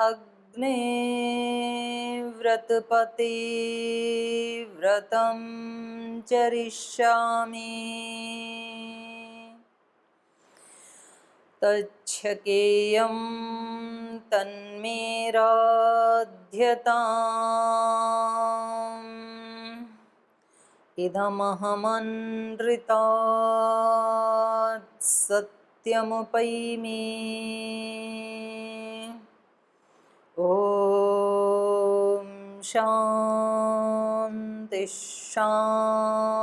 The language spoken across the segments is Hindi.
अग्ने व्रतपते व्रतं चरिष्यामि तच्छकेयं तन्मे राध्यताम् इदमहमनृतात् सत्यमुपैमि ॐ शान्ति शान्ति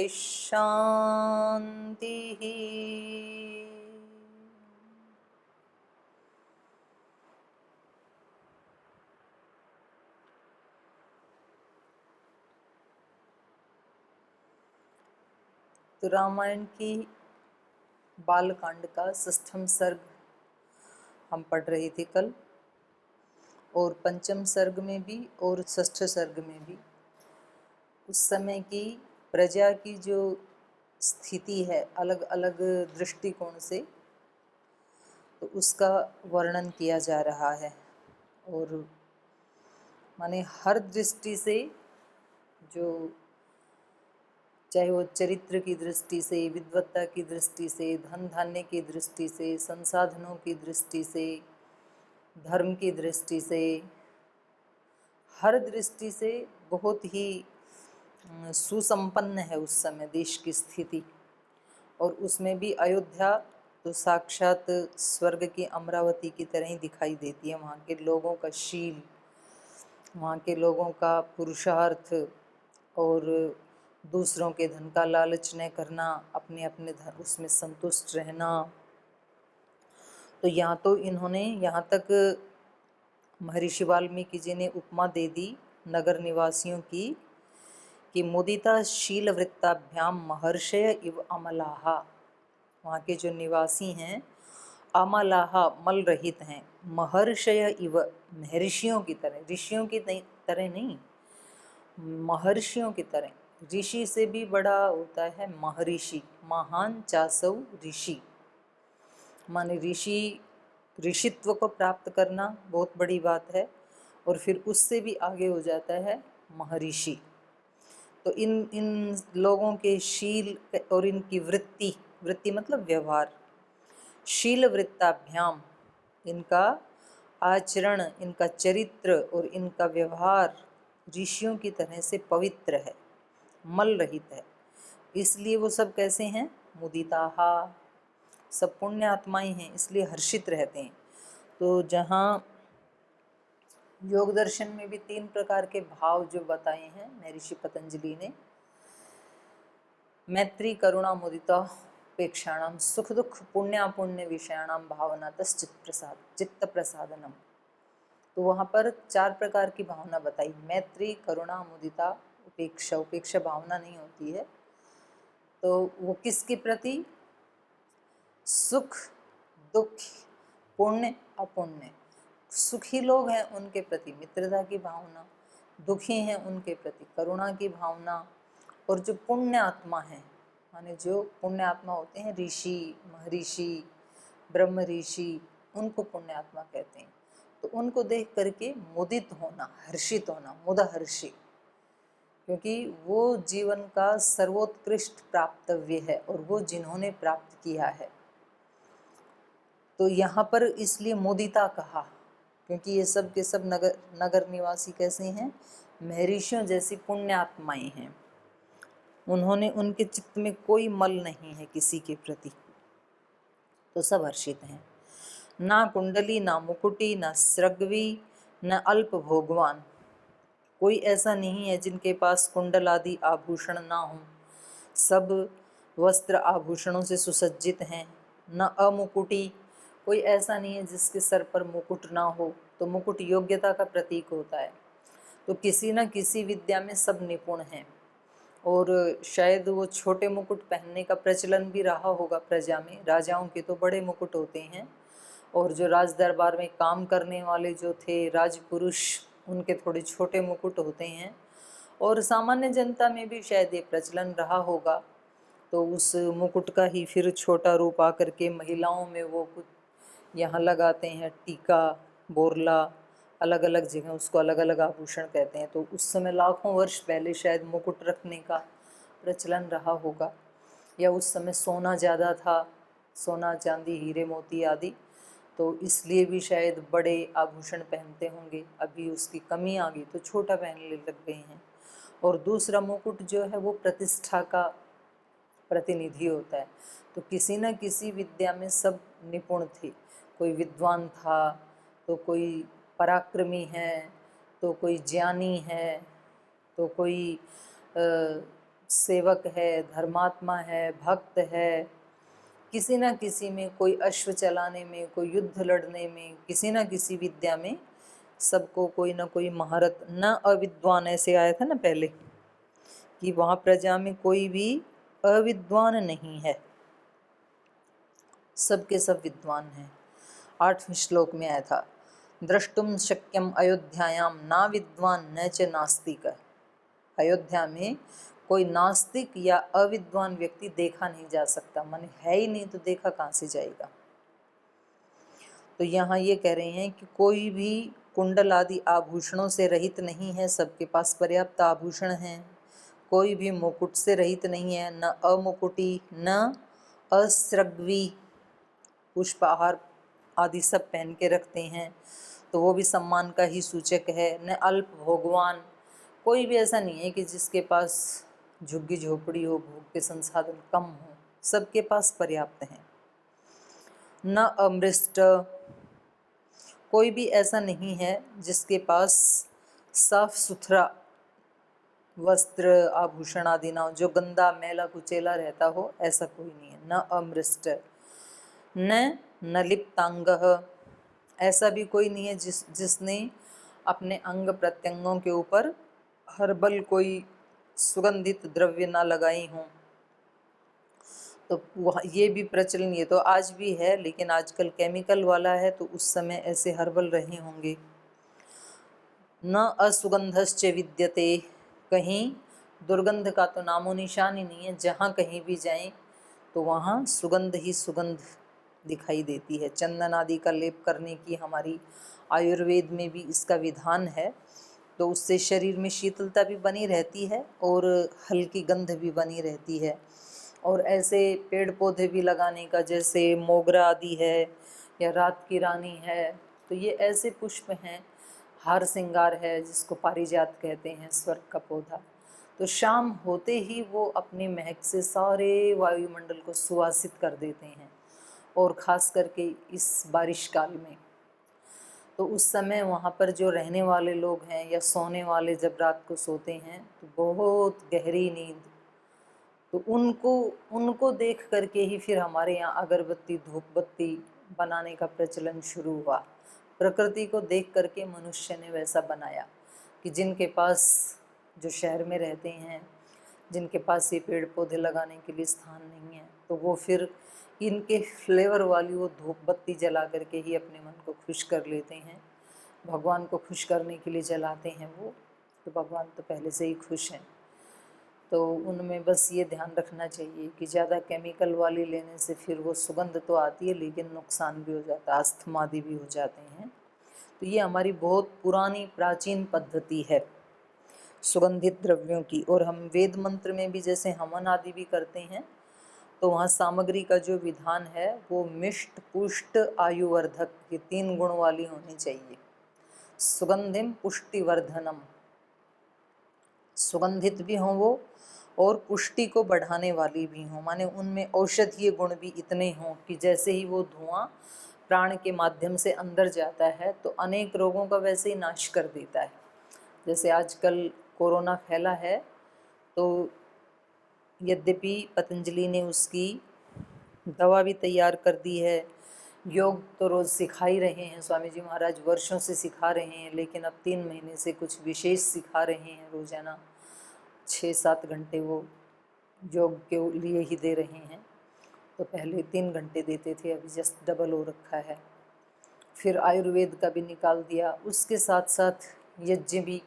शान्तिः। तो रामायण की बालकांड का 6वां सर्ग हम पढ़ रहे थे कल, और 5वें सर्ग में भी और 6ठे सर्ग में भी उस समय की प्रजा की जो स्थिति है अलग अलग दृष्टिकोण से, तो उसका वर्णन किया जा रहा है। और माने हर दृष्टि से, जो चाहे वो चरित्र की दृष्टि से, विद्वत्ता की दृष्टि से, धन धान्य की दृष्टि से, संसाधनों की दृष्टि से, धर्म की दृष्टि से, हर दृष्टि से बहुत ही सुसंपन्न है उस समय देश की स्थिति। और उसमें भी अयोध्या तो साक्षात स्वर्ग की अमरावती की तरह ही दिखाई देती है। वहाँ के लोगों का शील, वहाँ के लोगों का पुरुषार्थ, और दूसरों के धन का लालच न करना, अपने अपने उसमें संतुष्ट रहना। तो यहाँ तो इन्होंने यहाँ तक महर्षि वाल्मीकि जी ने उपमा दे दी नगर निवासियों की कि मुदिता शील वृत्ताभ्याम महर्षय इव अमलाहा। वहाँ के जो निवासी हैं अमलाहा मल रहित हैं, महर्षय इव महर्षियों की तरह, ऋषियों की तरह नहीं, महर्षियों की तरह। ऋषि से भी बड़ा होता है महर्षि, महान चासौ ऋषि, माने ऋषित्व को प्राप्त करना बहुत बड़ी बात है, और फिर उससे भी आगे हो जाता है महर्षि। तो इन लोगों के शील और इनकी वृत्ति मतलब व्यवहार, शील वृत्ताभ्याम, इनका आचरण, इनका चरित्र और इनका व्यवहार ऋषियों की तरह से पवित्र है, मल रहित है। इसलिए वो सब कैसे हैं? मुदिताहा, सब पुण्य आत्माएं हैं, इसलिए हर्षित रहते हैं। तो जहाँ योग दर्शन में भी 3 प्रकार के भाव जो बताए हैं महर्षि पतंजलि ने, मैत्री करुणा मुदिता उपेक्षाणाम सुख दुख पुण्यापुण्य विषयाणाम भावना चित्त प्रसादनम। तो वहाँ पर 4 प्रकार की भावना बताई, मैत्री करुणा मुदिता उपेक्षा। उपेक्षा भावना नहीं होती है, तो वो किसके प्रति? सुख दुख पुण्य अपुण्य। सुखी लोग हैं उनके प्रति मित्रता की भावना, दुखी हैं उनके प्रति करुणा की भावना, और जो पुण्य आत्मा है, माने जो पुण्य आत्मा होते हैं ऋषि, महर्षि, ब्रह्म ऋषि, उनको पुण्य आत्मा कहते हैं। तो उनको देख करके मुदित होना, हर्षित होना, मुदहर्षि, क्योंकि वो जीवन का सर्वोत्कृष्ट प्राप्तव्य है और वो जिन्होंने प्राप्त किया है। तो यहाँ पर इसलिए मुदिता कहा, क्योंकि ये सब के सब नगर निवासी कैसे हैं? महर्षियों जैसी पुण्य आत्माएं हैं। उन्होंने, उनके चित्त में कोई मल नहीं है किसी के प्रति, तो सब हर्षित हैं। ना कुंडली, ना मुकुटी, ना स्रग्वी, न अल्प भोगवान। कोई ऐसा नहीं है जिनके पास कुंडल आदि आभूषण ना हो, सब वस्त्र आभूषणों से सुसज्जित हैं। न अमुकुटी, कोई ऐसा नहीं है जिसके सर पर मुकुट ना हो, तो मुकुट योग्यता का प्रतीक होता है। तो किसी न किसी विद्या में सब निपुण हैं, और शायद वो छोटे मुकुट पहनने का प्रचलन भी रहा होगा प्रजा में। राजाओं के तो बड़े मुकुट होते हैं, और जो राज दरबार में काम करने वाले जो थे राजपुरुष, उनके थोड़े छोटे मुकुट होते हैं। और सामान्य जनता में भी शायद ये प्रचलन रहा होगा। तो उस मुकुट का ही फिर छोटा रूप आकर के महिलाओं में वो कुछ यहाँ लगाते हैं टीका, बोरला, अलग अलग जगह उसको अलग अलग आभूषण कहते हैं। तो उस समय लाखों वर्ष पहले शायद मुकुट रखने का प्रचलन रहा होगा, या उस समय सोना ज़्यादा था, सोना चांदी हीरे मोती आदि, तो इसलिए भी शायद बड़े आभूषण पहनते होंगे। अभी उसकी कमी आ गई तो छोटा पहनने लग गए हैं। और दूसरा मुकुट जो है वो प्रतिष्ठा का प्रतिनिधि होता है। तो किसी न किसी विद्या में सब निपुण थे। कोई विद्वान था, तो कोई पराक्रमी है, तो कोई ज्ञानी है, तो कोई सेवक है, धर्मात्मा है, भक्त है। किसी न किसी में, कोई अश्व चलाने में, कोई युद्ध लड़ने में, किसी न किसी विद्या में सबको कोई ना कोई महारत। न अविद्वान, ऐसे आया था ना पहले कि वहाँ प्रजा में कोई भी अविद्वान नहीं है, सबके सब विद्वान हैं। 8वें श्लोक में आया था, द्रष्टुम शक्यम अयोध्यायाम ना विद्वान न च नास्तिक। अयोध्या में कोई नास्तिक या अविद्वान व्यक्ति देखा नहीं जा सकता, माने है ही नहीं तो देखा कहाँ से जाएगा। तो यहाँ ये कह रहे हैं कि कोई भी कुंडल आदि आभूषणों से रहित नहीं है, सबके पास पर्याप्त आभूषण हैं। कोई भी मुकुट से रहित नहीं है, न अमुकुटी न असृग्वी, पुष्पहार आदि सब पहन के रखते हैं, तो वो भी सम्मान का ही सूचक है। न अल्प भोगवान, कोई भी ऐसा नहीं है कि जिसके पास झुग्गी झोपड़ी हो, भोग के संसाधन कम हो, सबके पास पर्याप्त हैं। न अमृष्ट, कोई भी ऐसा नहीं है जिसके पास साफ सुथरा वस्त्र आभूषण आदि ना हो, जो गंदा मैला कुचेला रहता हो, ऐसा कोई नहीं है। न अमृष्ट न नलिप्तांग, ऐसा भी कोई नहीं है जिसने अपने अंग प्रत्यंगों के ऊपर हर्बल कोई सुगंधित द्रव्य ना लगाई हों। तो वह ये भी प्रचलन, ये तो आज भी है, लेकिन आजकल केमिकल वाला है, तो उस समय ऐसे हर्बल रहे होंगे। न असुगंधश्च विद्यते, कहीं दुर्गंध का तो नामो निशान ही नहीं है। जहाँ कहीं भी जाएं तो वहाँ सुगंध ही सुगंध दिखाई देती है। चंदन आदि का लेप करने की हमारी आयुर्वेद में भी इसका विधान है, तो उससे शरीर में शीतलता भी बनी रहती है और हल्की गंध भी बनी रहती है। और ऐसे पेड़ पौधे भी लगाने का, जैसे मोगरा आदि है या रात की रानी है, तो ये ऐसे पुष्प हैं। हार श्रृंगार है जिसको पारिजात कहते हैं, स्वर्ग का पौधा, तो शाम होते ही वो अपनी महक से सारे वायुमंडल को सुवासित कर देते हैं। और ख़ास करके इस बारिश काल में, तो उस समय वहाँ पर जो रहने वाले लोग हैं या सोने वाले जब रात को सोते हैं तो बहुत गहरी नींद, तो उनको देख करके ही फिर हमारे यहाँ अगरबत्ती धूप बत्ती बनाने का प्रचलन शुरू हुआ। प्रकृति को देख करके मनुष्य ने वैसा बनाया कि जिनके पास, जो शहर में रहते हैं, जिनके पास ये पेड़ पौधे लगाने के लिए स्थान नहीं है, तो वो फिर इनके फ्लेवर वाली वो धूप बत्ती जला करके ही अपने मन को खुश कर लेते हैं। भगवान को खुश करने के लिए जलाते हैं वो, तो भगवान तो पहले से ही खुश हैं। तो उनमें बस ये ध्यान रखना चाहिए कि ज़्यादा केमिकल वाली लेने से फिर वो सुगंध तो आती है लेकिन नुकसान भी हो जाता है, अस्थमा आदि भी हो जाते हैं। तो ये हमारी बहुत पुरानी प्राचीन पद्धति है सुगंधित द्रव्यों की। और हम वेद मंत्र में भी जैसे हवन आदि भी करते हैं, तो वहाँ सामग्री का जो विधान है वो मिष्ट पुष्ट आयुवर्धक, ये 3 गुण वाली होनी चाहिए। सुगंधिम पुष्टिवर्धनम, सुगंधित भी हों वो और पुष्टि को बढ़ाने वाली भी हों, माने उनमें औषधीय गुण भी इतने हों कि जैसे ही वो धुआं प्राण के माध्यम से अंदर जाता है तो अनेक रोगों का वैसे ही नाश कर देता है। जैसे आजकल कोरोना फैला है, तो यद्यपि पतंजलि ने उसकी दवा भी तैयार कर दी है, योग तो रोज़ सिखा ही रहे हैं, स्वामी जी महाराज वर्षों से सिखा रहे हैं, लेकिन अब 3 महीने से कुछ विशेष सिखा रहे हैं। रोज़ाना 6-7 घंटे वो योग के लिए ही दे रहे हैं। तो पहले 3 घंटे देते थे, अभी जस्ट डबल हो रखा है। फिर आयुर्वेद का भी निकाल दिया, उसके साथ साथ यज्ञ भी।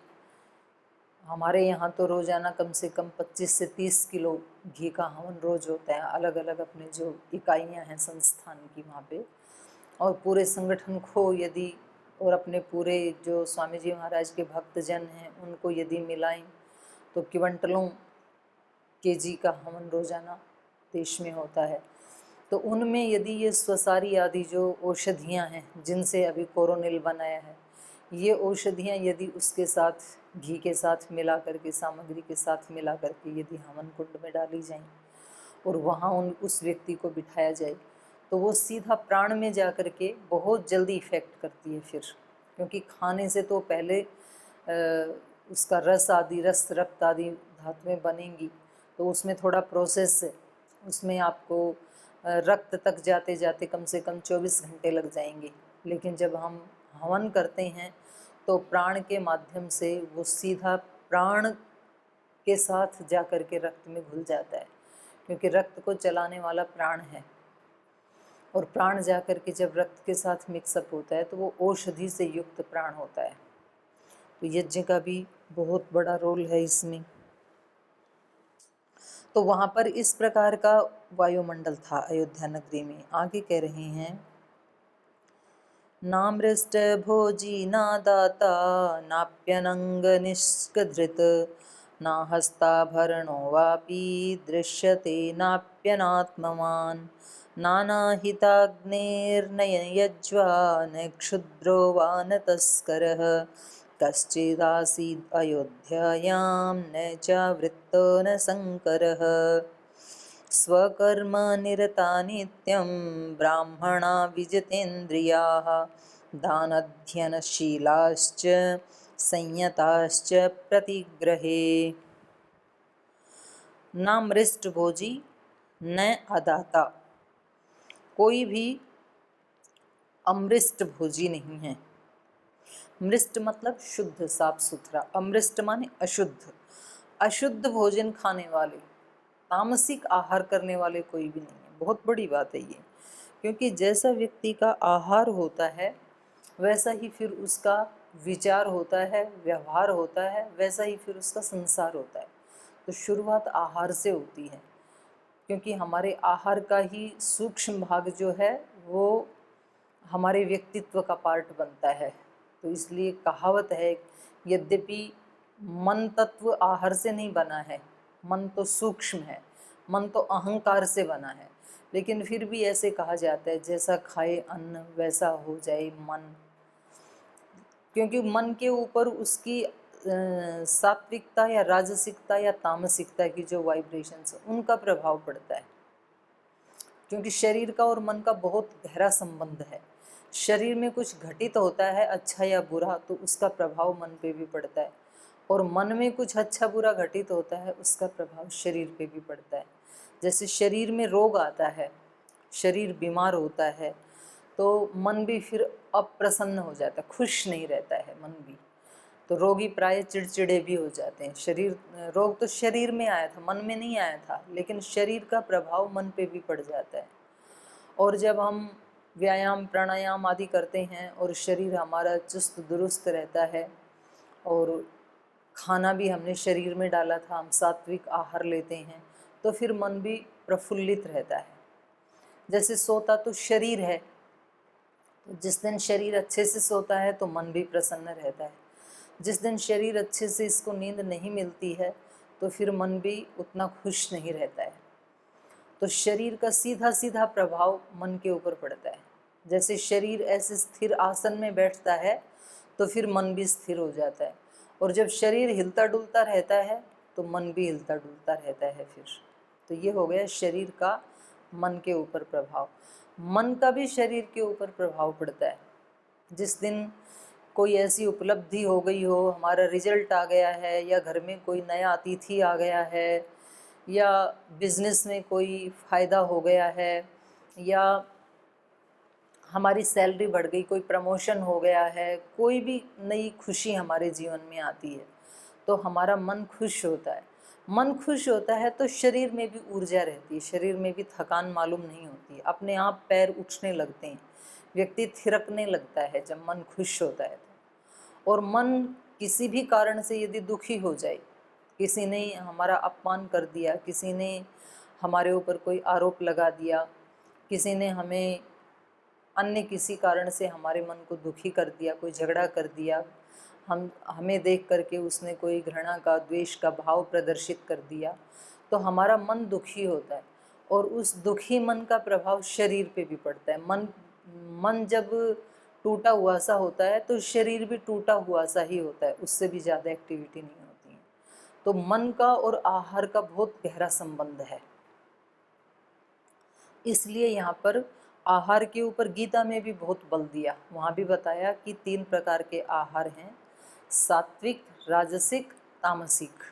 हमारे यहाँ तो रोज़ाना कम से कम 25 से 30 किलो घी का हवन रोज़ होता है, अलग अलग अपने जो इकाइयाँ हैं संस्थान की वहाँ पे। और पूरे संगठन को यदि और अपने पूरे जो स्वामी जी महाराज के भक्तजन हैं उनको यदि मिलाएं तो क्विंटलों केजी का हवन रोजाना देश में होता है। तो उनमें यदि ये स्वसारी आदि जो औषधियाँ हैं जिनसे अभी कोरोनिल बनाया है, ये औषधियाँ यदि उसके साथ घी के साथ मिला करके, सामग्री के साथ मिला करके यदि हवन कुंड में डाली जाएं और वहाँ उस व्यक्ति को बिठाया जाए तो वो सीधा प्राण में जा कर के बहुत जल्दी इफ़ेक्ट करती है फिर, क्योंकि खाने से तो पहले उसका रस आदि, रस रक्त आदि धातुएं बनेंगी, तो उसमें थोड़ा प्रोसेस है, उसमें आपको रक्त तक जाते जाते कम से कम 24 घंटे लग जाएंगे। लेकिन जब हम हवन करते हैं तो प्राण के माध्यम से वो सीधा प्राण के साथ जा कर के रक्त में घुल जाता है, क्योंकि रक्त को चलाने वाला प्राण है। और प्राण जा कर के जब रक्त के साथ मिक्सअप होता है तो वो औषधि से युक्त प्राण होता है। तो यज्ञ का भी बहुत बड़ा रोल है इसमें। तो वहाँ पर इस प्रकार का वायुमंडल था अयोध्या नगरी में। आगे कह रहे हैं, नामृष्ट भोजी ना दाता नाप्यनंग निष्कधृत ना हस्ताभरणो वापि दृश्यते नाप्यनात्मवान् नानाहिताग्नेर्नयज्वा न क्षुद्रो वा न तस्करः कश्चिदासीद् अयोध्यायां न चावृत्तो न शङ्करः स्वकर्म निरता नित्यं ब्राह्मणा विजितेन्द्रियाः दानाध्ययनशीलाश्च संयताश्च प्रतिग्रहे। न मृष्ट भोजी न अदाता, कोई भी अमृष्ट भोजी नहीं है। मृष्ट मतलब शुद्ध, साफ सुथरा। अमृष्ट माने अशुद्ध। अशुद्ध भोजन खाने वाले, तामसिक आहार करने वाले कोई भी नहीं है। बहुत बड़ी बात है ये, क्योंकि जैसा व्यक्ति का आहार होता है वैसा ही फिर उसका विचार होता है, व्यवहार होता है, वैसा ही फिर उसका संसार होता है। तो शुरुआत आहार से होती है, क्योंकि हमारे आहार का ही सूक्ष्म भाग जो है वो हमारे व्यक्तित्व का पार्ट बनता है। तो इसलिए कहावत है, यद्यपि मन तत्व आहार से नहीं बना है, मन तो सूक्ष्म है, मन तो अहंकार से बना है, लेकिन फिर भी ऐसे कहा जाता है जैसा खाए अन्न वैसा हो जाए मन, क्योंकि मन के ऊपर उसकी सात्विकता या राजसिकता या तामसिकता की जो वाइब्रेशंस उनका प्रभाव पड़ता है। क्योंकि शरीर का और मन का बहुत गहरा संबंध है। शरीर में कुछ घटित होता है अच्छा या बुरा तो उसका प्रभाव मन पे भी पड़ता है, और मन में कुछ अच्छा बुरा घटित होता है उसका प्रभाव शरीर पे भी पड़ता है। जैसे शरीर में रोग आता है, शरीर बीमार होता है तो मन भी फिर अप्रसन्न हो जाता है, खुश नहीं रहता है मन भी। तो रोगी प्राय चिड़चिड़े भी हो जाते हैं। शरीर रोग तो शरीर में आया था, मन में नहीं आया था, लेकिन शरीर का प्रभाव मन पे भी पड़ जाता है। और जब हम व्यायाम प्राणायाम आदि करते हैं और शरीर हमारा चुस्त दुरुस्त रहता है और खाना भी हमने शरीर में डाला था, हम सात्विक आहार लेते हैं, तो फिर मन भी प्रफुल्लित रहता है। जैसे सोता तो शरीर है, तो जिस दिन शरीर अच्छे से सोता है तो मन भी प्रसन्न रहता है। जिस दिन शरीर अच्छे से इसको नींद नहीं मिलती है तो फिर मन भी उतना खुश नहीं रहता है। तो शरीर का सीधा सीधा प्रभाव मन के ऊपर पड़ता है। जैसे शरीर ऐसे स्थिर आसन में बैठता है तो फिर मन भी स्थिर हो जाता है, और जब शरीर हिलता डुलता रहता है तो मन भी हिलता डुलता रहता है फिर। तो ये हो गया शरीर का मन के ऊपर प्रभाव। मन का भी शरीर के ऊपर प्रभाव पड़ता है। जिस दिन कोई ऐसी उपलब्धि हो गई हो, हमारा रिजल्ट आ गया है, या घर में कोई नया अतिथि आ गया है, या बिजनेस में कोई फ़ायदा हो गया है, या हमारी सैलरी बढ़ गई, कोई प्रमोशन हो गया है, कोई भी नई खुशी हमारे जीवन में आती है तो हमारा मन खुश होता है। मन खुश होता है तो शरीर में भी ऊर्जा रहती है, शरीर में भी थकान मालूम नहीं होती है, अपने आप पैर उठने लगते हैं, व्यक्ति थिरकने लगता है जब मन खुश होता है तो। और मन किसी भी कारण से यदि दुखी हो जाए, किसी ने हमारा अपमान कर दिया, किसी ने हमारे ऊपर कोई आरोप लगा दिया, किसी ने हमें अन्य किसी कारण से हमारे मन को दुखी कर दिया, कोई झगड़ा कर दिया, हमें देख करके उसने कोई घृणा का, द्वेष का भाव प्रदर्शित कर दिया, तो हमारा मन दुखी होता है और उस दुखी मन का प्रभाव शरीर पे भी पड़ता है। मन जब टूटा हुआ सा होता है तो शरीर भी टूटा हुआ सा ही होता है, उससे भी ज़्यादा एक्टिविटी नहीं होती है। तो मन का और आहार का बहुत गहरा संबंध है। इसलिए यहाँ पर आहार के ऊपर गीता में भी बहुत बल दिया। वहाँ भी बताया कि 3 प्रकार के आहार हैं, सात्विक, राजसिक, तामसिक।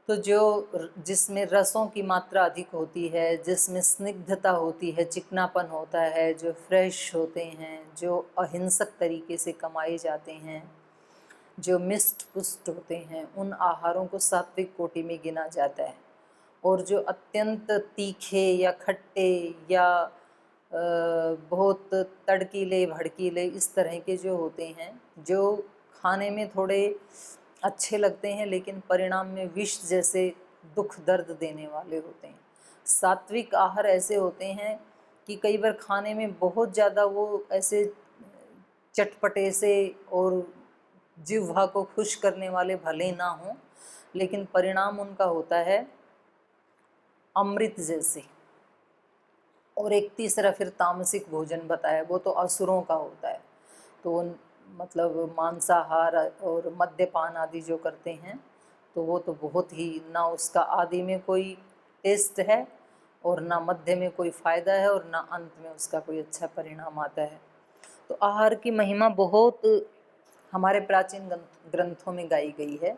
तो जिसमें रसों की मात्रा अधिक होती है, जिसमें स्निग्धता होती है, चिकनापन होता है, जो फ्रेश होते हैं, जो अहिंसक तरीके से कमाए जाते हैं, जो मिष्ट पुष्ट होते हैं, उन आहारों को सात्विक कोटि में गिना जाता है। और जो अत्यंत तीखे या खट्टे या बहुत तड़कीले भड़कीले इस तरह के जो होते हैं, जो खाने में थोड़े अच्छे लगते हैं लेकिन परिणाम में विष जैसे दुख दर्द देने वाले होते हैं। सात्विक आहार ऐसे होते हैं कि कई बार खाने में बहुत ज़्यादा वो ऐसे चटपटे से और जिह्वा को खुश करने वाले भले ना हों, लेकिन परिणाम उनका होता है अमृत जैसे। और एक तीसरा फिर तामसिक भोजन बताया, वो तो असुरों का होता है। तो मतलब मांसाहार और मद्यपान आदि जो करते हैं, तो वो तो बहुत ही, ना उसका आदि में कोई टेस्ट है और ना मध्य में कोई फ़ायदा है और ना अंत में उसका कोई अच्छा परिणाम आता है। तो आहार की महिमा बहुत हमारे प्राचीन ग्रंथों में गाई गई है।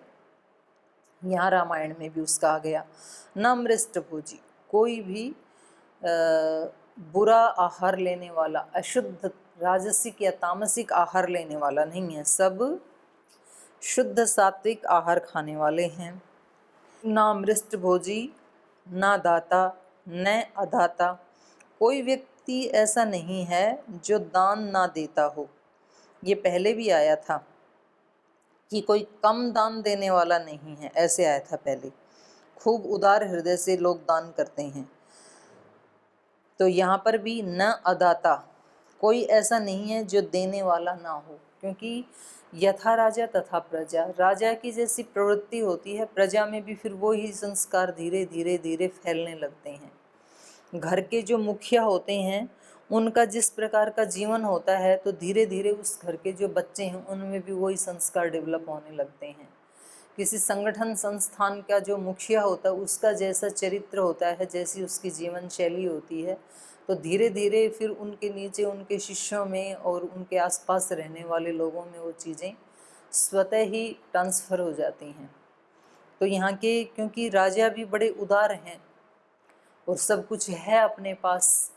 यहाँ रामायण में भी उसका आ गया, न मृष्ट भोजी, कोई भी बुरा आहार लेने वाला, अशुद्ध राजसिक या तामसिक आहार लेने वाला नहीं है, सब शुद्ध सात्विक आहार खाने वाले हैं। ना मृष्ट भोजी, ना दाता, न अदाता, कोई व्यक्ति ऐसा नहीं है जो दान ना देता हो। ये पहले भी आया था कि कोई कम दान देने वाला नहीं है, ऐसे आया था पहले। खूब उदार हृदय से लोग दान करते हैं। तो यहाँ पर भी न अदाता, कोई ऐसा नहीं है जो देने वाला ना हो, क्योंकि यथा राजा तथा प्रजा, राजा की जैसी प्रवृत्ति होती है, प्रजा में भी फिर वो ही संस्कार धीरे धीरे धीरे फैलने लगते हैं। घर के जो मुखिया होते हैं उनका जिस प्रकार का जीवन होता है, तो धीरे धीरे उस घर के जो बच्चे हैं उनमें भी वही संस्कार डेवलप होने लगते हैं। किसी संगठन संस्थान का जो मुखिया होता है उसका जैसा चरित्र होता है, जैसी उसकी जीवन शैली होती है, तो धीरे धीरे फिर उनके नीचे उनके शिष्यों में और उनके आसपास रहने वाले लोगों में वो चीज़ें स्वतः ही ट्रांसफ़र हो जाती हैं। तो यहाँ के क्योंकि राजा भी बड़े उदार हैं और सब कुछ है अपने पास,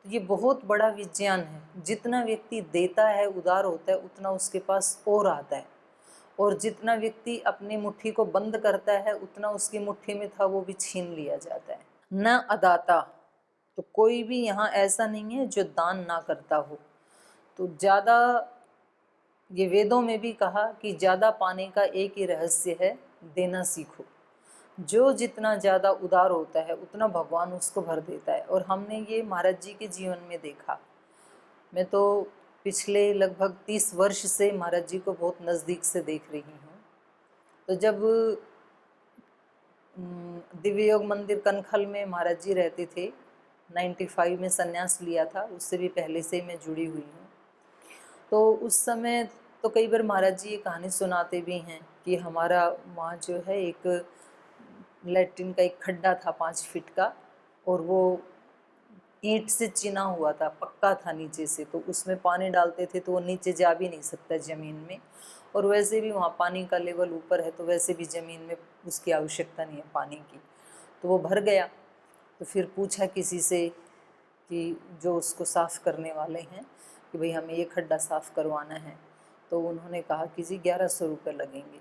तो ये बहुत बड़ा विज्ञान है। जितना व्यक्ति देता है, उदार होता है, उतना उसके पास और आता है, और जितना व्यक्ति अपनी मुट्ठी को बंद करता है उतना उसकी मुट्ठी में था वो भी छीन लिया जाता है। न अदाता, तो कोई भी यहाँ ऐसा नहीं है जो दान ना करता हो। तो ज़्यादा, ये वेदों में भी कहा कि ज़्यादा पाने का एक ही रहस्य है, देना सीखो। जो जितना ज़्यादा उदार होता है उतना भगवान उसको भर देता है। और हमने ये महाराज जी के जीवन में देखा। मैं तो पिछले लगभग 30 वर्ष से महाराज जी को बहुत नज़दीक से देख रही हूँ। तो जब दिव्य योग मंदिर कनखल में महाराज जी रहते थे, 95 में संन्यास लिया था, उससे भी पहले से मैं जुड़ी हुई हूँ। तो उस समय तो कई बार महाराज जी ये कहानी सुनाते भी हैं कि हमारा वहाँ जो है एक लैट्रिन का एक खड्डा था 5 फीट का, और वो ईंट से चिना हुआ था, पक्का था नीचे से, तो उसमें पानी डालते थे तो वो नीचे जा भी नहीं सकता ज़मीन में। और वैसे भी वहाँ पानी का लेवल ऊपर है, तो वैसे भी ज़मीन में उसकी आवश्यकता नहीं है पानी की। तो वो भर गया। तो फिर पूछा किसी से कि जो उसको साफ़ करने वाले हैं कि भाई हमें ये खड्डा साफ़ करवाना है। तो उन्होंने कहा कि जी 1100 रुपये लगेंगे।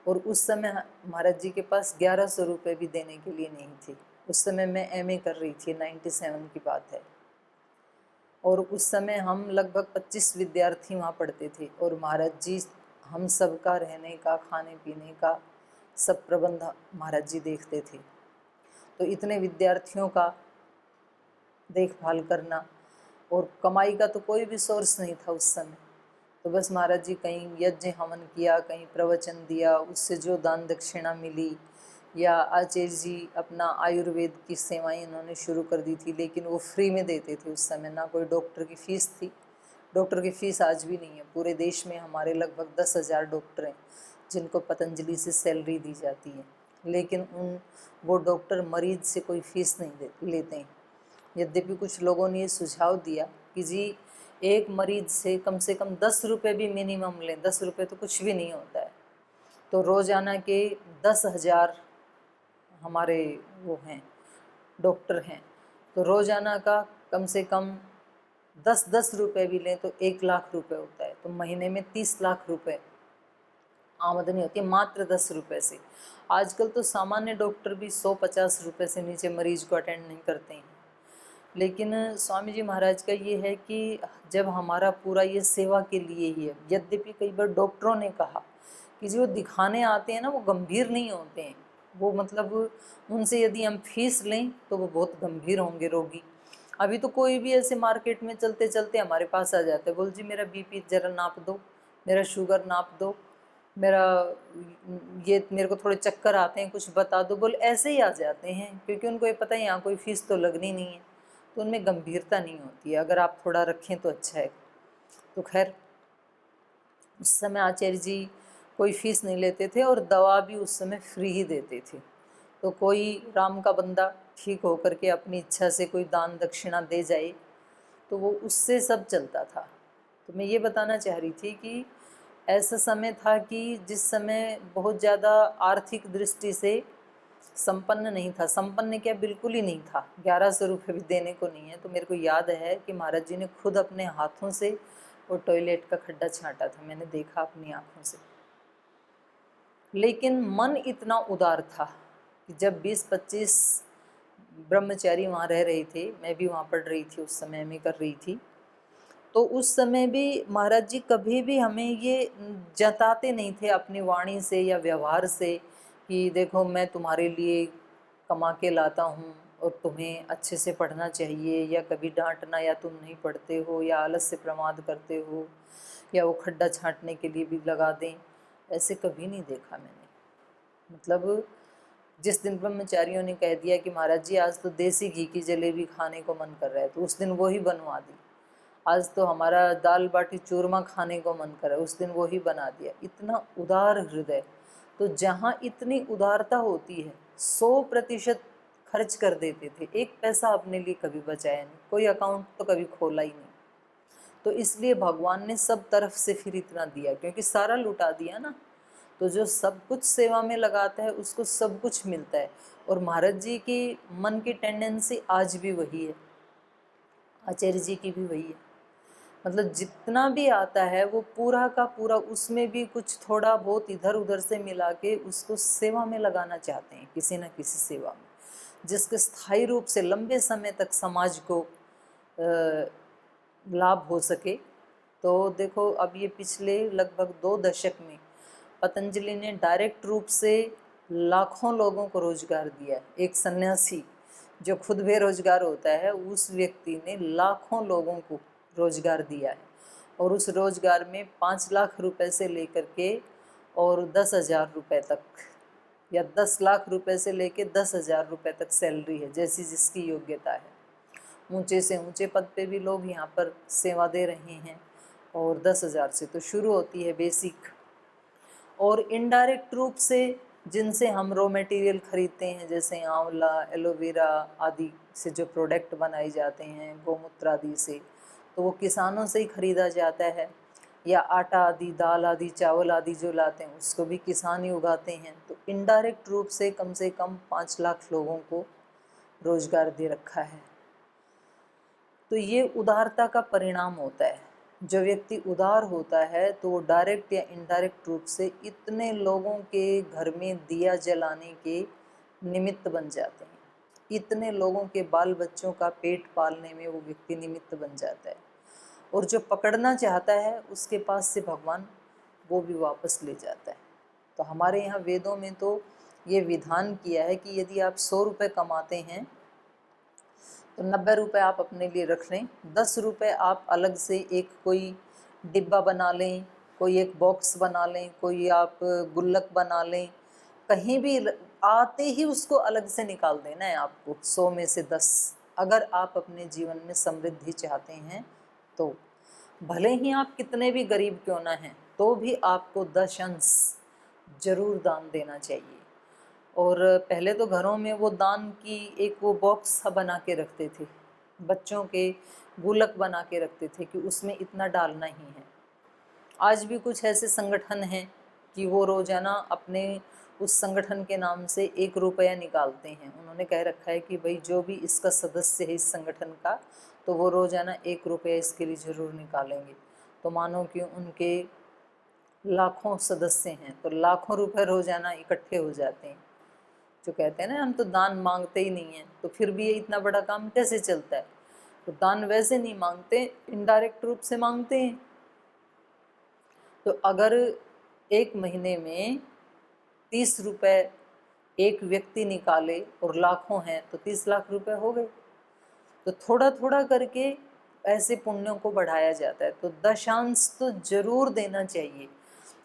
और उस समय महाराज जी के पास 1100 रुपये भी देने के लिए नहीं थे। उस समय मैं एमए कर रही थी, 97 की बात है। और उस समय हम लगभग 25 विद्यार्थी वहाँ पढ़ते थे, और महाराज जी हम सब का रहने का, खाने पीने का सब प्रबंध महाराज जी देखते थे। तो इतने विद्यार्थियों का देखभाल करना, और कमाई का तो कोई भी सोर्स नहीं था उस समय। तो बस महाराज जी कहीं यज्ञ हवन किया, कहीं प्रवचन दिया, उससे जो दान दक्षिणा मिली, या आचार्य जी अपना आयुर्वेद की सेवाएं इन्होंने शुरू कर दी थी, लेकिन वो फ्री में देते थे उस समय, ना कोई डॉक्टर की फ़ीस थी। डॉक्टर की फ़ीस आज भी नहीं है। पूरे देश में हमारे लगभग 10,000 डॉक्टर हैं जिनको पतंजलि से सैलरी दी जाती है, लेकिन वो डॉक्टर मरीज से कोई फ़ीस नहीं लेते हैं। यद्यपि कुछ लोगों ने ये सुझाव दिया कि जी एक मरीज से कम 10 रुपये भी मिनिमम लें, 10 रुपये तो कुछ भी नहीं होता है, तो रोज़ाना के 10,000 हमारे वो हैं डॉक्टर हैं, तो रोज़ाना का कम से कम 10-10 रुपये भी लें तो 1 लाख रुपए होता है। तो महीने में 30 लाख रुपए आमदनी होती है मात्र 10 रुपये से। आजकल तो सामान्य डॉक्टर भी 150 रुपये से नीचे मरीज को अटेंड नहीं करते हैं। लेकिन स्वामी जी महाराज का ये है कि जब हमारा पूरा ये सेवा के लिए ही है। यद्यपि कई बार डॉक्टरों ने कहा कि जो दिखाने आते हैं ना वो गंभीर नहीं होते हैं, वो मतलब उनसे यदि हम फीस लें तो वो बहुत गंभीर होंगे रोगी। अभी तो कोई भी ऐसे मार्केट में चलते चलते हमारे पास आ जाता है, बोल जी मेरा बीपी ज़रा नाप दो, मेरा शुगर नाप दो, मेरा ये मेरे को थोड़े चक्कर आते हैं कुछ बता दो, बोल ऐसे ही आ जाते हैं, क्योंकि उनको ये पता है यहाँ कोई फ़ीस तो लगनी नहीं है, तो उनमें गंभीरता नहीं होती है। अगर आप थोड़ा रखें तो अच्छा है। तो खैर उस समय आचार्य जी कोई फ़ीस नहीं लेते थे और दवा भी उस समय फ्री ही देते थे। तो कोई राम का बंदा ठीक होकर के अपनी इच्छा से कोई दान दक्षिणा दे जाए तो वो उससे सब चलता था। तो मैं ये बताना चाह रही थी कि ऐसा समय था कि जिस समय बहुत ज़्यादा आर्थिक दृष्टि से संपन्न नहीं था, संपन्न क्या बिल्कुल ही नहीं था, 1100 रुपये भी देने को नहीं है। तो मेरे को याद है कि महाराज जी ने खुद अपने हाथों से वो टॉयलेट का खड्डा छांटा था, मैंने देखा अपनी आँखों से। लेकिन मन इतना उदार था कि जब 20-25 ब्रह्मचारी वहाँ रह रहे थे, मैं भी वहाँ पढ़ रही थी उस समय में कर रही थी, तो उस समय भी महाराज जी कभी भी हमें ये जताते नहीं थे अपनी वाणी से या व्यवहार से कि देखो मैं तुम्हारे लिए कमा के लाता हूँ और तुम्हें अच्छे से पढ़ना चाहिए, या कभी डांटना या तुम नहीं पढ़ते हो या आलस से प्रमाद करते हो या वो खड्डा छांटने के लिए भी लगा दें, ऐसे कभी नहीं देखा मैंने। मतलब जिस दिन ब्रह्मचारियों ने कह दिया कि महाराज जी आज तो देसी घी की जलेबी खाने को मन कर रहा है, तो उस दिन वो ही बनवा दी। आज तो हमारा दाल बाटी चूरमा खाने को मन कर रहा है, उस दिन वो ही बना दिया। इतना उदार हृदय। तो जहाँ इतनी उदारता होती है 100% खर्च कर देते थे, एक पैसा अपने लिए कभी बचाया नहीं, कोई अकाउंट तो कभी खोला ही नहीं। तो इसलिए भगवान ने सब तरफ से फिर इतना दिया, क्योंकि सारा लुटा दिया ना। तो जो सब कुछ सेवा में लगाता है उसको सब कुछ मिलता है। और महाराज जी की मन की टेंडेंसी आज भी वही है, आचार्य जी की भी वही है। मतलब जितना भी आता है वो पूरा का पूरा, उसमें भी कुछ थोड़ा बहुत इधर उधर से मिला के उसको सेवा में लगाना चाहते हैं, किसी न किसी सेवा में, जिसके स्थायी रूप से लंबे समय तक समाज को लाभ हो सके। तो देखो अब ये पिछले लगभग 2 दशक में पतंजलि ने डायरेक्ट रूप से लाखों लोगों को रोजगार दिया है। एक सन्यासी जो खुद बेरोजगार होता है, उस व्यक्ति ने लाखों लोगों को रोजगार दिया है, और उस रोजगार में 5 लाख रुपए से लेकर के और 10,000 रुपये तक, या 10 लाख रुपए से लेकर 10,000 रुपये तक सैलरी है, जैसी जिसकी योग्यता है। ऊंचे से ऊंचे पद पे भी लोग यहाँ पर सेवा दे रहे हैं, और 10,000 से तो शुरू होती है बेसिक। और इनडायरेक्ट रूप से जिनसे हम रॉ मटेरियल खरीदते हैं, जैसे आंवला, एलोवेरा आदि से जो प्रोडक्ट बनाए जाते हैं, गौमूत्र आदि से, तो वो किसानों से ही खरीदा जाता है। या आटा आदि, दाल आदि, चावल आदि जो लाते हैं उसको भी किसान ही उगाते हैं। तो इनडायरेक्ट रूप से कम 5 लाख लोगों को रोजगार दे रखा है। तो ये उदारता का परिणाम होता है। जो व्यक्ति उदार होता है तो वो डायरेक्ट या इनडायरेक्ट रूप से इतने लोगों के घर में दिया जलाने के निमित्त बन जाते हैं, इतने लोगों के बाल बच्चों का पेट पालने में वो व्यक्ति निमित्त बन जाता है। और जो पकड़ना चाहता है उसके पास से भगवान वो भी वापस ले जाता है। तो हमारे यहाँ वेदों में तो ये विधान किया है कि यदि आप 100 रुपये कमाते हैं तो 90 रुपये आप अपने लिए रख लें, 10 रुपये आप अलग से एक कोई डिब्बा बना लें, कोई एक बॉक्स बना लें, कोई आप गुल्लक बना लें, कहीं भी आते ही उसको अलग से निकाल देना है आपको, 100 में से 10। अगर आप अपने जीवन में समृद्धि चाहते हैं तो भले ही आप कितने भी गरीब क्यों ना हैं, तो भी आपको 10 अंश जरूर दान देना चाहिए। और पहले तो घरों में वो दान की एक वो बॉक्स सा बना के रखते थे, बच्चों के गुल्लक बना के रखते थे कि उसमें इतना डालना ही है। आज भी कुछ ऐसे संगठन हैं कि वो रोज़ाना अपने उस संगठन के नाम से 1 रुपया निकालते हैं। उन्होंने कह रखा है कि भाई जो भी इसका सदस्य है इस संगठन का, तो वो रोज़ाना 1 रुपया इसके लिए ज़रूर निकालेंगे। तो मानो कि उनके लाखों सदस्य हैं, तो लाखों रुपए रोज़ाना इकट्ठे हो जाते हैं। जो कहते हैं ना हम तो दान मांगते ही नहीं हैं, तो फिर भी ये इतना बड़ा काम कैसे चलता है? तो दान वैसे नहीं मांगते, इनडायरेक्ट रूप से मांगते हैं। तो अगर एक महीने में 30 रुपये एक व्यक्ति निकाले और लाखों हैं तो 30 लाख रुपए हो गए। तो थोड़ा थोड़ा करके ऐसे पुण्यों को बढ़ाया जाता है। तो दशांश तो जरूर देना चाहिए,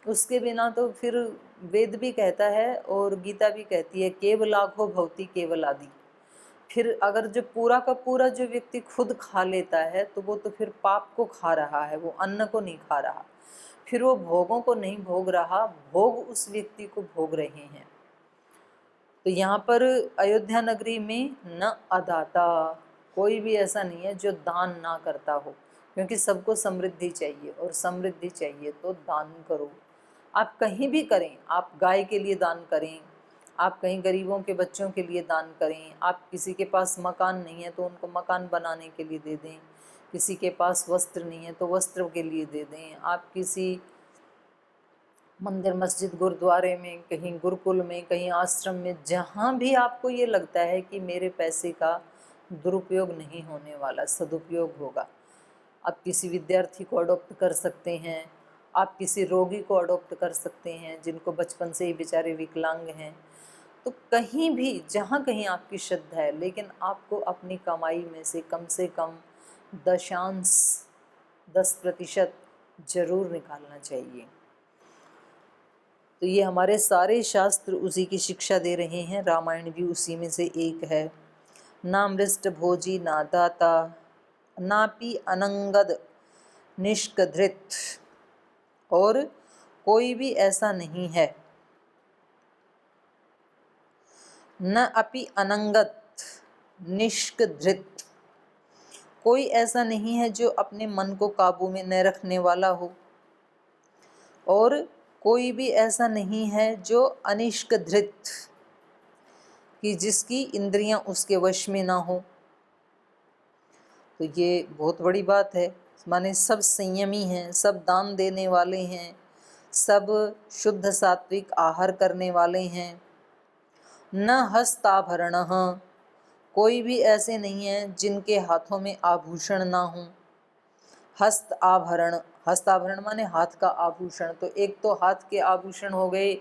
उसके बिना तो फिर वेद भी कहता है और गीता भी कहती है केवलाघो भवति केवल आदि। फिर अगर जो पूरा का पूरा जो व्यक्ति खुद खा लेता है तो वो तो फिर पाप को खा रहा है, वो अन्न को नहीं खा रहा, फिर वो भोगों को नहीं भोग रहा, भोग उस व्यक्ति को भोग रहे हैं। तो यहाँ पर अयोध्या नगरी में न अदाता, कोई भी ऐसा नहीं है जो दान ना करता हो, क्योंकि सबको समृद्धि चाहिए और समृद्धि चाहिए तो दान करो। आप कहीं भी करें, आप गाय के लिए दान करें, आप कहीं गरीबों के बच्चों के लिए दान करें, आप किसी के पास मकान नहीं है तो उनको मकान बनाने के लिए दे दें, किसी के पास वस्त्र नहीं है तो वस्त्र के लिए दे दें, आप किसी मंदिर मस्जिद गुरुद्वारे में, कहीं गुरुकुल में, कहीं आश्रम में, जहाँ भी आपको ये लगता है कि मेरे पैसे का दुरुपयोग नहीं होने वाला, सदुपयोग होगा, आप किसी विद्यार्थी को अडॉप्ट कर सकते हैं, आप किसी रोगी को अडॉप्ट कर सकते हैं जिनको बचपन से ही बेचारे विकलांग हैं। तो कहीं भी जहाँ कहीं आपकी श्रद्धा है, लेकिन आपको अपनी कमाई में से कम दशांश 10% जरूर निकालना चाहिए। तो ये हमारे सारे शास्त्र उसी की शिक्षा दे रहे हैं, रामायण भी उसी में से एक है। ना मृष्ट भोजी ना दाता, नापि अनंगद निष्कधृत, और कोई भी ऐसा नहीं है, न अपि अनंगत निष्कधृत, कोई ऐसा नहीं है जो अपने मन को काबू में न रखने वाला हो, और कोई भी ऐसा नहीं है जो अनिष्कधृत, कि जिसकी इंद्रियां उसके वश में ना हो। तो ये बहुत बड़ी बात है, माने सब संयमी हैं, सब दान देने वाले हैं, सब शुद्ध सात्विक आहार करने वाले हैं। न हस्ताभरण, कोई भी ऐसे नहीं हैं जिनके हाथों में आभूषण ना हो। हस्त आभरण, हस्ताभरण माने हाथ का आभूषण, तो एक तो हाथ के आभूषण हो गए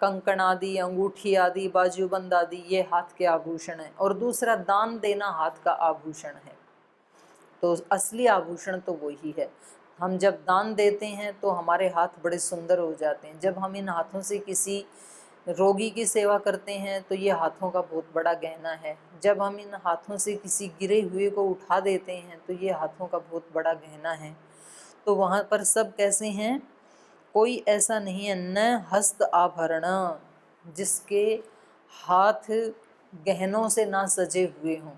कंकण आदि, अंगूठी आदि, बाजूबंद आदि, ये हाथ के आभूषण है, और दूसरा दान देना हाथ का आभूषण है। तो असली आभूषण तो वही है। हम जब दान देते हैं तो हमारे हाथ बड़े सुंदर हो जाते हैं। जब हम इन हाथों से किसी रोगी की सेवा करते हैं तो ये हाथों का बहुत बड़ा गहना है। जब हम इन हाथों से किसी गिरे हुए को उठा देते हैं तो ये हाथों का बहुत बड़ा गहना है। तो वहाँ पर सब कैसे हैं? कोई ऐसा नहीं है, न हस्त आभरण, जिसके हाथ गहनों से ना सजे हुए हों।